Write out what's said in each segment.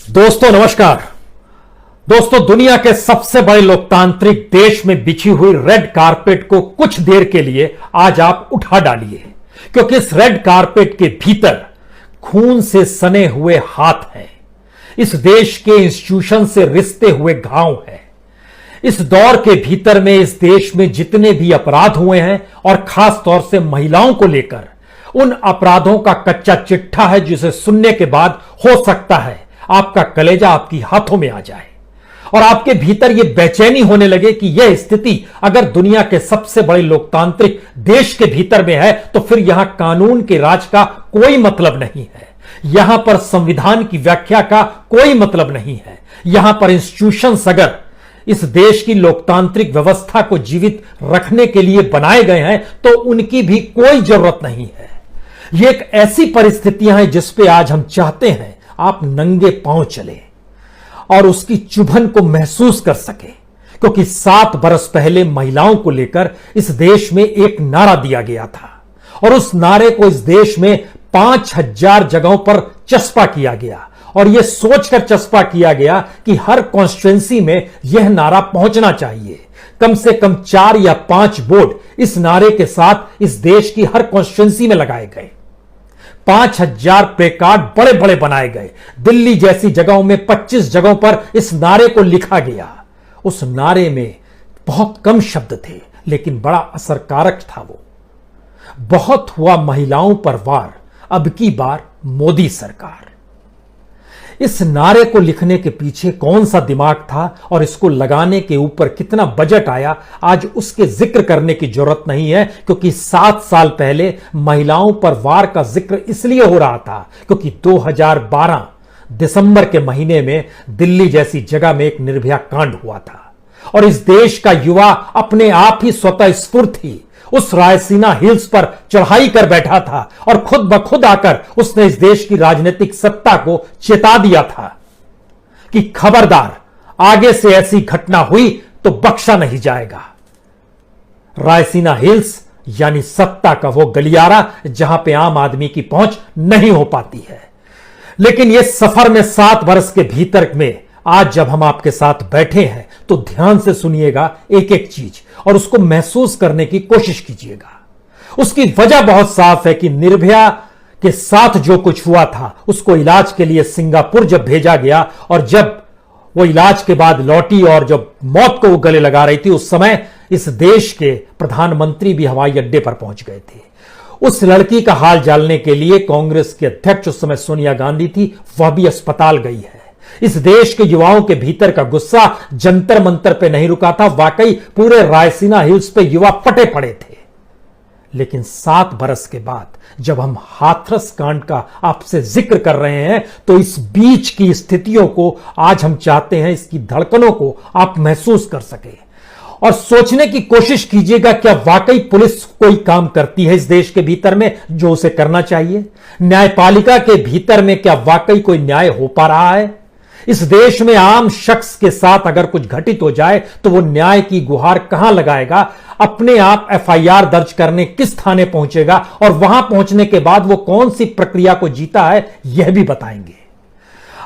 दोस्तों नमस्कार। दोस्तों, दुनिया के सबसे बड़े लोकतांत्रिक देश में बिछी हुई रेड कारपेट को कुछ देर के लिए आज आप उठा डालिए, क्योंकि इस रेड कारपेट के भीतर खून से सने हुए हाथ हैं। इस देश के इंस्टीट्यूशन से रिश्ते हुए घाव हैं। इस दौर के भीतर में इस देश में जितने भी अपराध हुए हैं और खास तौर से महिलाओं को लेकर उन अपराधों का कच्चा चिट्ठा है, जिसे सुनने के बाद हो सकता है आपका कलेजा आपकी हाथों में आ जाए और आपके भीतर यह बेचैनी होने लगे कि यह स्थिति अगर दुनिया के सबसे बड़े लोकतांत्रिक देश के भीतर में है तो फिर यहां कानून के राज का कोई मतलब नहीं है, यहां पर संविधान की व्याख्या का कोई मतलब नहीं है, यहां पर इंस्टीट्यूशंस अगर इस देश की लोकतांत्रिक व्यवस्था को जीवित रखने के लिए बनाए गए हैं तो उनकी भी कोई जरूरत नहीं है। यह एक ऐसी परिस्थितियां हैं जिस पे आज हम चाहते हैं आप नंगे पांव चले और उसकी चुभन को महसूस कर सके, क्योंकि 7 बरस पहले महिलाओं को लेकर इस देश में एक नारा दिया गया था और उस नारे को इस देश में 5000 जगहों पर चस्पा किया गया और यह सोचकर चस्पा किया गया कि हर कॉन्स्टिट्यूएंसी में यह नारा पहुंचना चाहिए। कम से कम 4 या 5 बोर्ड इस नारे के साथ इस देश की हर कॉन्स्टिट्यूएंसी में लगाए गए। 5000 प्ले कार्ड बड़े बड़े बनाए गए। दिल्ली जैसी जगहों में 25 जगहों पर इस नारे को लिखा गया। उस नारे में बहुत कम शब्द थे लेकिन बड़ा असरकारक था। वो बहुत हुआ महिलाओं पर वार, अब की बार मोदी सरकार। इस नारे को लिखने के पीछे कौन सा दिमाग था और इसको लगाने के ऊपर कितना बजट आया, आज उसके जिक्र करने की जरूरत नहीं है, क्योंकि 7 साल पहले महिलाओं पर वार का जिक्र इसलिए हो रहा था क्योंकि 2012 दिसंबर के महीने में दिल्ली जैसी जगह में एक निर्भया कांड हुआ था और इस देश का युवा अपने आप ही स्वतः स्फूर्त ही उस रायसीना हिल्स पर चढ़ाई कर बैठा था और खुद ब खुद आकर उसने इस देश की राजनीतिक सत्ता को चेता दिया था कि खबरदार, आगे से ऐसी घटना हुई तो बख्शा नहीं जाएगा। रायसीना हिल्स यानी सत्ता का वो गलियारा जहां पे आम आदमी की पहुंच नहीं हो पाती है। लेकिन ये सफर में 7 वर्ष के भीतर में आज जब हम आपके साथ बैठे हैं तो ध्यान से सुनिएगा एक एक चीज और उसको महसूस करने की कोशिश कीजिएगा। उसकी वजह बहुत साफ है कि निर्भया के साथ जो कुछ हुआ था उसको इलाज के लिए सिंगापुर जब भेजा गया और जब वो इलाज के बाद लौटी और जब मौत को वो गले लगा रही थी उस समय इस देश के प्रधानमंत्री भी हवाई अड्डे पर पहुंच गए थे। उस लड़की का हाल जानने के लिए कांग्रेस के अध्यक्ष उस समय सोनिया गांधी थी, वह भी अस्पताल गई है। इस देश के युवाओं के भीतर का गुस्सा जंतर मंतर पे नहीं रुका था। वाकई पूरे रायसीना हिल्स पे युवा पटे पड़े थे। लेकिन 7 बरस के बाद जब हम हाथरस कांड का आपसे जिक्र कर रहे हैं तो इस बीच की स्थितियों को आज हम चाहते हैं, इसकी धड़कनों को आप महसूस कर सके और सोचने की कोशिश कीजिएगा, क्या वाकई पुलिस कोई काम करती है इस देश के भीतर में जो उसे करना चाहिए? न्यायपालिका के भीतर में क्या वाकई कोई न्याय हो पा रहा है? इस देश में आम शख्स के साथ अगर कुछ घटित हो जाए तो वो न्याय की गुहार कहां लगाएगा? अपने आप एफआईआर दर्ज करने किस थाने पहुंचेगा और वहां पहुंचने के बाद वो कौन सी प्रक्रिया को जीता है यह भी बताएंगे।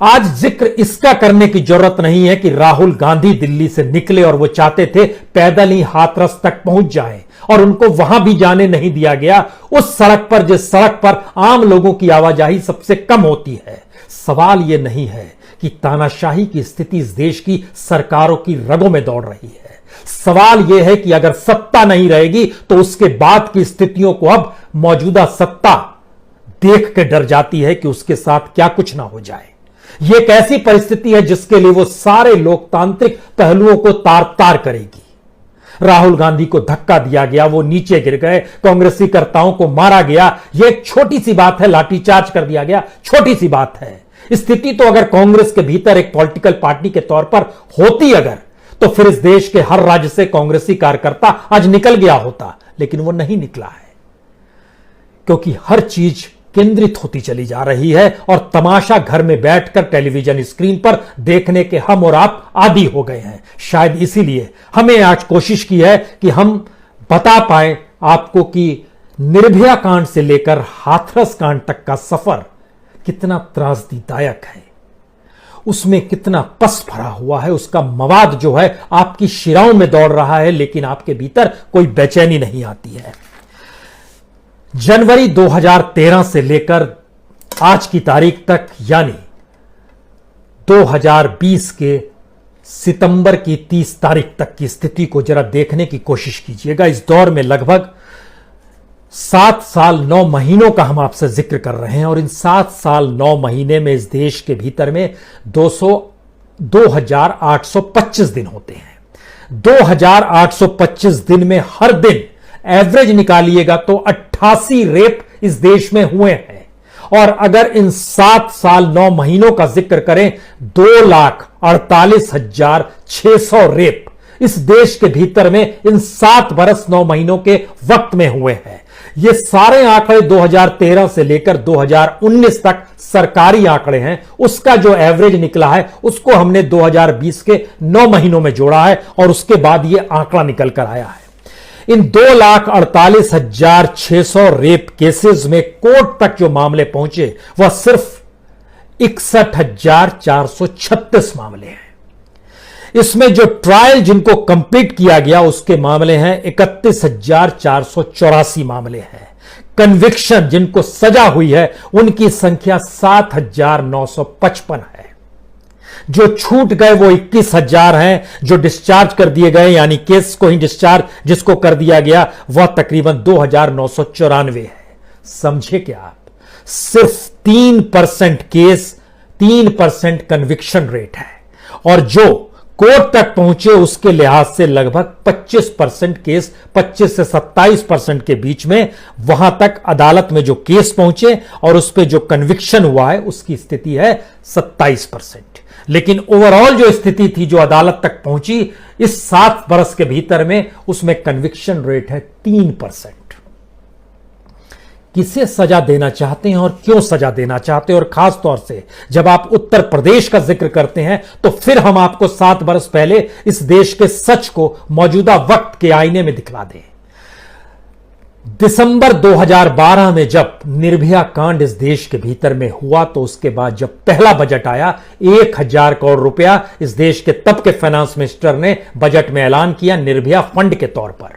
आज जिक्र इसका करने की जरूरत नहीं है कि राहुल गांधी दिल्ली से निकले और वो चाहते थे पैदल ही हाथरस तक पहुंच जाएं और उनको वहां भी जाने नहीं दिया गया, उस सड़क पर जिस सड़क पर आम लोगों की आवाजाही सबसे कम होती है। सवाल यह नहीं है कि तानाशाही की स्थिति इस देश की सरकारों की रगों में दौड़ रही है। सवाल यह है कि अगर सत्ता नहीं रहेगी तो उसके बाद की स्थितियों को अब मौजूदा सत्ता देख के डर जाती है कि उसके साथ क्या कुछ ना हो जाए। यह एक ऐसी परिस्थिति है जिसके लिए वो सारे लोकतांत्रिक पहलुओं को तार तार करेगी। राहुल गांधी को धक्का दिया गया, वो नीचे गिर गए, कांग्रेसी कर्ताओं को मारा गया। यह एक छोटी सी बात है, लाठीचार्ज कर दिया गया, छोटी सी बात है। स्थिति तो अगर कांग्रेस के भीतर एक पॉलिटिकल पार्टी के तौर पर होती अगर, तो फिर इस देश के हर राज्य से कांग्रेसी कार्यकर्ता आज निकल गया होता, लेकिन वो नहीं निकला है क्योंकि हर चीज केंद्रित होती चली जा रही है और तमाशा घर में बैठकर टेलीविजन स्क्रीन पर देखने के हम और आप आदी हो गए हैं। शायद इसीलिए हमें आज कोशिश की है कि हम बता पाए आपको कि निर्भया कांड से लेकर हाथरस कांड तक का सफर कितना त्रासदीदायक है। उसमें कितना पस भरा हुआ है, उसका मवाद जो है आपकी शिराओं में दौड़ रहा है, लेकिन आपके भीतर कोई बेचैनी नहीं आती है। जनवरी 2013 से लेकर आज की तारीख तक, यानी 2020 के सितंबर की 30 तारीख तक की स्थिति को जरा देखने की कोशिश कीजिएगा। इस दौर में लगभग 7 साल 9 महीनों का हम आपसे जिक्र कर रहे हैं, और इन 7 साल 9 महीने में इस देश के भीतर में 2825 दिन होते हैं। 2825 दिन में हर दिन एवरेज निकालिएगा तो 88 रेप इस देश में हुए हैं। और अगर इन 7 साल 9 महीनों का जिक्र करें, 2,48,600 रेप इस देश के भीतर में इन 7 बरस 9 महीनों के वक्त में हुए हैं। ये सारे आंकड़े 2013 से लेकर 2019 तक सरकारी आंकड़े हैं। उसका जो एवरेज निकला है उसको हमने 2020 के 9 महीनों में जोड़ा है, और उसके बाद ये आंकड़ा निकल कर आया है। इन 2,48,600 रेप केसेस में कोर्ट तक जो मामले पहुंचे वह सिर्फ 61,436 मामले हैं। इसमें जो ट्रायल जिनको कंप्लीट किया गया उसके मामले हैं 31,484 मामले हैं। कन्विक्शन जिनको सजा हुई है उनकी संख्या 7,955 है। जो छूट गए वो 21,000 हैं। जो डिस्चार्ज कर दिए गए, यानी केस को ही डिस्चार्ज जिसको कर दिया गया, वह तकरीबन 2,994 है। समझे क्या आप? सिर्फ 3% केस, 3% कन्विक्शन रेट है, और जो कोर्ट तक पहुंचे उसके लिहाज से लगभग 25% केस, 25 से 27% के बीच में, वहां तक अदालत में जो केस पहुंचे और उस पर जो कन्विक्शन हुआ है उसकी स्थिति है 27%। लेकिन ओवरऑल जो स्थिति थी जो अदालत तक पहुंची इस 7 बरस के भीतर में, उसमें कन्विक्शन रेट है 3%। किसे सजा देना चाहते हैं और क्यों सजा देना चाहते हैं, और खास तौर से जब आप उत्तर प्रदेश का जिक्र करते हैं तो फिर हम आपको 7 बरस पहले इस देश के सच को मौजूदा वक्त के आईने में दिखला दें। दिसंबर 2012 में जब निर्भया कांड इस देश के भीतर में हुआ, तो उसके बाद जब पहला बजट आया, 1,000 करोड़ रुपया इस देश के तब के फाइनेंस मिनिस्टर ने बजट में ऐलान किया निर्भया फंड के तौर पर।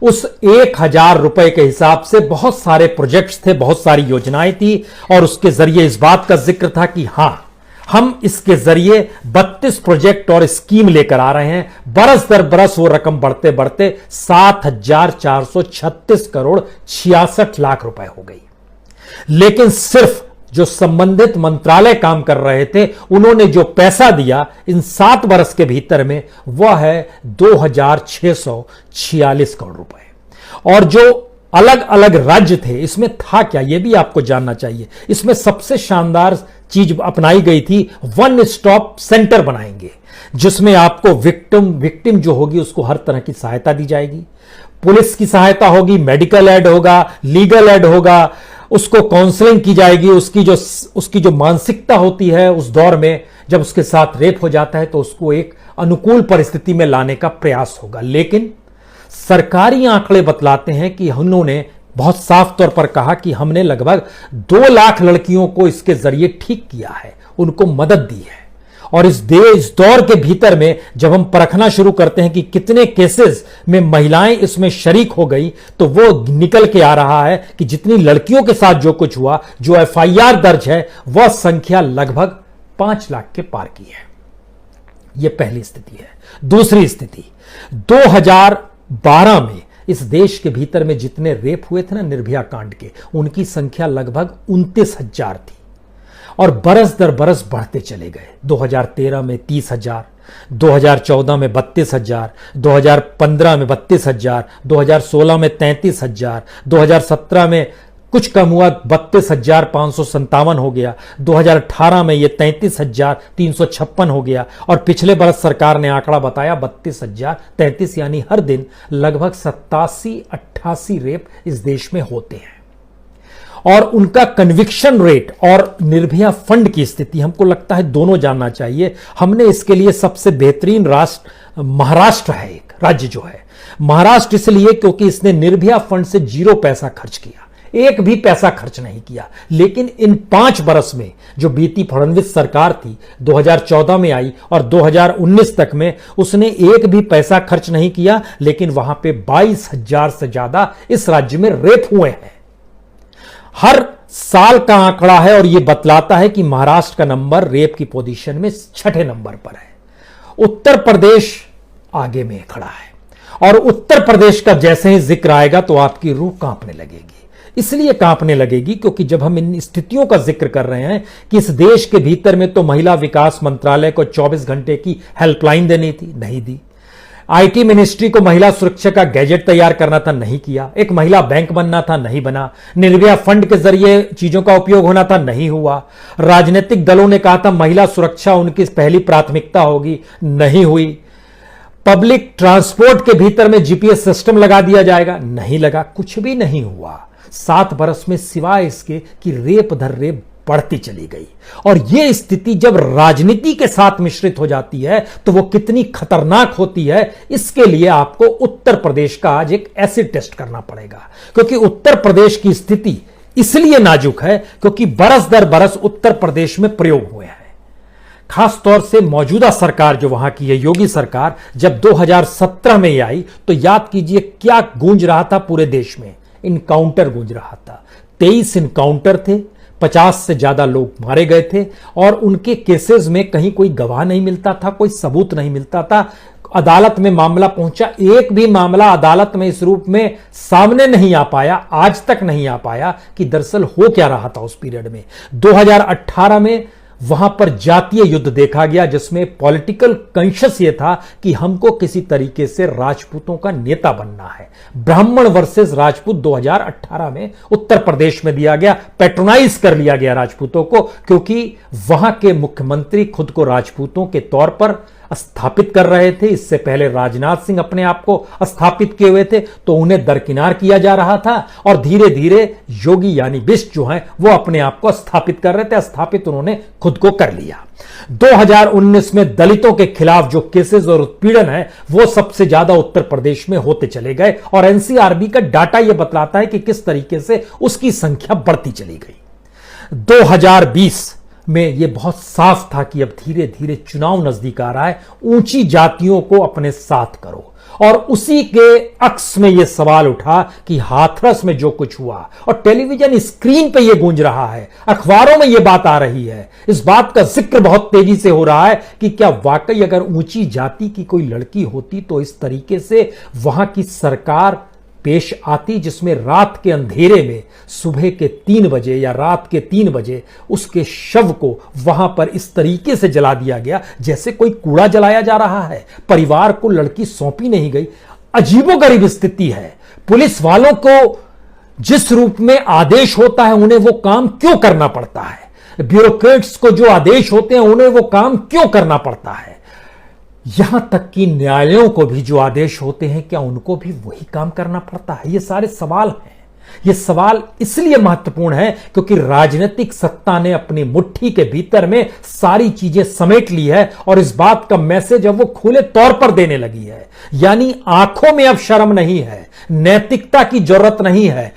उस 1,000 रुपए के हिसाब से बहुत सारे प्रोजेक्ट्स थे, बहुत सारी योजनाएं थी, और उसके जरिए इस बात का जिक्र था कि हां, हम इसके जरिए 32 प्रोजेक्ट और स्कीम लेकर आ रहे हैं। बरस दर बरस वो रकम बढ़ते बढ़ते 7,436 करोड़ 66 लाख रुपए हो गई। लेकिन सिर्फ जो संबंधित मंत्रालय काम कर रहे थे उन्होंने जो पैसा दिया इन 7 बरस के भीतर में, वह है 2,646 करोड़ रुपए। और जो अलग अलग राज्य थे, इसमें था क्या यह भी आपको जानना चाहिए। इसमें सबसे शानदार चीज अपनाई गई थी, वन स्टॉप सेंटर बनाएंगे, जिसमें आपको विक्टिम जो होगी उसको हर तरह की सहायता दी जाएगी। पुलिस की सहायता होगी, मेडिकल एड होगा, लीगल एड होगा, उसको काउंसलिंग की जाएगी। उसकी जो मानसिकता होती है उस दौर में जब उसके साथ रेप हो जाता है, तो उसको एक अनुकूल परिस्थिति में लाने का प्रयास होगा। लेकिन सरकारी आंकड़े बतलाते हैं कि उन्होंने बहुत साफ तौर पर कहा कि हमने लगभग 2 लाख लड़कियों को इसके जरिए ठीक किया है, उनको मदद दी है। और इस दौर के भीतर में जब हम परखना शुरू करते हैं कि कितने केसेस में महिलाएं इसमें शरीक हो गई, तो वो निकल के आ रहा है कि जितनी लड़कियों के साथ जो कुछ हुआ, जो एफआईआर दर्ज है, वह संख्या लगभग 5 लाख के पार की है। यह पहली स्थिति है। दूसरी स्थिति, 2012 में इस देश के भीतर में जितने रेप हुए थे ना निर्भया कांड के, उनकी संख्या लगभग 29,000 थी, और बरस दर बरस बढ़ते चले गए। 2013 में 30,000, 2014 में 32,000, 2015 में 32,000, 2016 में 33,000, 2017 में कुछ कम हुआ 32,557 हो गया, 2018 में यह 33,356 हो गया, और पिछले बरस सरकार ने आंकड़ा बताया 32,033, यानी हर दिन लगभग 87-88 रेप इस देश में होते हैं। और उनका कन्विक्शन रेट और निर्भया फंड की स्थिति हमको लगता है दोनों जानना चाहिए। हमने इसके लिए सबसे बेहतरीन राष्ट्र महाराष्ट्र है, एक राज्य जो है महाराष्ट्र, इसलिए क्योंकि इसने निर्भया फंड से 0 पैसा खर्च किया। एक भी पैसा खर्च नहीं किया। लेकिन इन 5 बरस में जो बीती फडणवीस सरकार थी, 2014 में आई और 2019 तक में, उसने एक भी पैसा खर्च नहीं किया। लेकिन वहां पे 22,000 से ज्यादा इस राज्य में रेप हुए हैं। हर साल का आंकड़ा है और यह बतलाता है कि महाराष्ट्र का नंबर रेप की पोजीशन में 6ठे नंबर पर है। उत्तर प्रदेश आगे में खड़ा है और उत्तर प्रदेश का जैसे ही जिक्र आएगा तो आपकी रूह कांपने लगेगी। इसलिए कांपने लगेगी क्योंकि जब हम इन स्थितियों का जिक्र कर रहे हैं कि इस देश के भीतर में तो महिला विकास मंत्रालय को 24 घंटे की हेल्पलाइन देनी थी, नहीं दी। आईटी मिनिस्ट्री को महिला सुरक्षा का गैजेट तैयार करना था, नहीं किया। एक महिला बैंक बनना था, नहीं बना। निर्भया फंड के जरिए चीजों का उपयोग होना था, नहीं हुआ। राजनीतिक दलों ने कहा था महिला सुरक्षा उनकी पहली प्राथमिकता होगी, नहीं हुई। पब्लिक ट्रांसपोर्ट के भीतर में जीपीएस सिस्टम लगा दिया जाएगा, नहीं लगा। कुछ भी नहीं हुआ 7 बरस में, सिवाय इसके कि रेप दर रेप बढ़ती चली गई। और यह स्थिति जब राजनीति के साथ मिश्रित हो जाती है तो वो कितनी खतरनाक होती है, इसके लिए आपको उत्तर प्रदेश का आज एक एसिड टेस्ट करना पड़ेगा। क्योंकि उत्तर प्रदेश की स्थिति इसलिए नाजुक है क्योंकि बरस दर बरस उत्तर प्रदेश में प्रयोग हुए हैं। खास तौर से मौजूदा सरकार जो वहां की है, योगी सरकार, जब 2017 में आई तो याद कीजिए क्या गूंज रहा था पूरे देश में। इनकाउंटर गूंज रहा था। 23 इनकाउंटर थे, 50 से ज्यादा लोग मारे गए थे और उनके केसेस में कहीं कोई गवाह नहीं मिलता था, कोई सबूत नहीं मिलता था। अदालत में मामला पहुंचा, एक भी मामला अदालत में इस रूप में सामने नहीं आ पाया, आज तक नहीं आ पाया कि दरअसल हो क्या रहा था उस पीरियड में। 2018 में वहां पर जातीय युद्ध देखा गया जिसमें पॉलिटिकल कॉन्शियस यह था कि हमको किसी तरीके से राजपूतों का नेता बनना है। ब्राह्मण वर्सेस राजपूत 2018 में उत्तर प्रदेश में दिया गया, पैट्रोनाइज कर लिया गया राजपूतों को, क्योंकि वहां के मुख्यमंत्री खुद को राजपूतों के तौर पर स्थापित कर रहे थे। इससे पहले राजनाथ सिंह अपने आप को स्थापित किए हुए थे, तो उन्हें दरकिनार किया जा रहा था और धीरे धीरे योगी यानी बिष्ट जो हैं वो अपने आप को स्थापित कर रहे थे। स्थापित उन्होंने खुद को कर लिया। 2019 में दलितों के खिलाफ जो केसेस और उत्पीड़न है वो सबसे ज्यादा उत्तर प्रदेश में होते चले गए और एनसीआरबी का डाटा यह बतलाता है कि किस तरीके से उसकी संख्या बढ़ती चली गई। 2020 में यह बहुत साफ था कि अब धीरे धीरे चुनाव नजदीक आ रहा है, ऊंची जातियों को अपने साथ करो। और उसी के अक्स में यह सवाल उठा कि हाथरस में जो कुछ हुआ और टेलीविजन स्क्रीन पे यह गूंज रहा है, अखबारों में यह बात आ रही है, इस बात का जिक्र बहुत तेजी से हो रहा है कि क्या वाकई अगर ऊंची जाति की कोई लड़की होती तो इस तरीके से वहां की सरकार पेश आती, जिसमें रात के अंधेरे में सुबह के 3 बजे या रात के 3 बजे उसके शव को वहां पर इस तरीके से जला दिया गया जैसे कोई कूड़ा जलाया जा रहा है। परिवार को लड़की सौंपी नहीं गई। अजीबोगरीब स्थिति है। पुलिस वालों को जिस रूप में आदेश होता है उन्हें वो काम क्यों करना पड़ता है? ब्यूरोक्रेट्स को जो आदेश होते हैं उन्हें वो काम क्यों करना पड़ता है? यहां तक कि न्यायालयों को भी जो आदेश होते हैं क्या उनको भी वही काम करना पड़ता है? ये सारे सवाल हैं। ये सवाल इसलिए महत्वपूर्ण है क्योंकि राजनीतिक सत्ता ने अपनी मुट्ठी के भीतर में सारी चीजें समेट ली है और इस बात का मैसेज अब वो खुले तौर पर देने लगी है। यानी आंखों में अब शर्म नहीं है, नैतिकता की जरूरत नहीं है,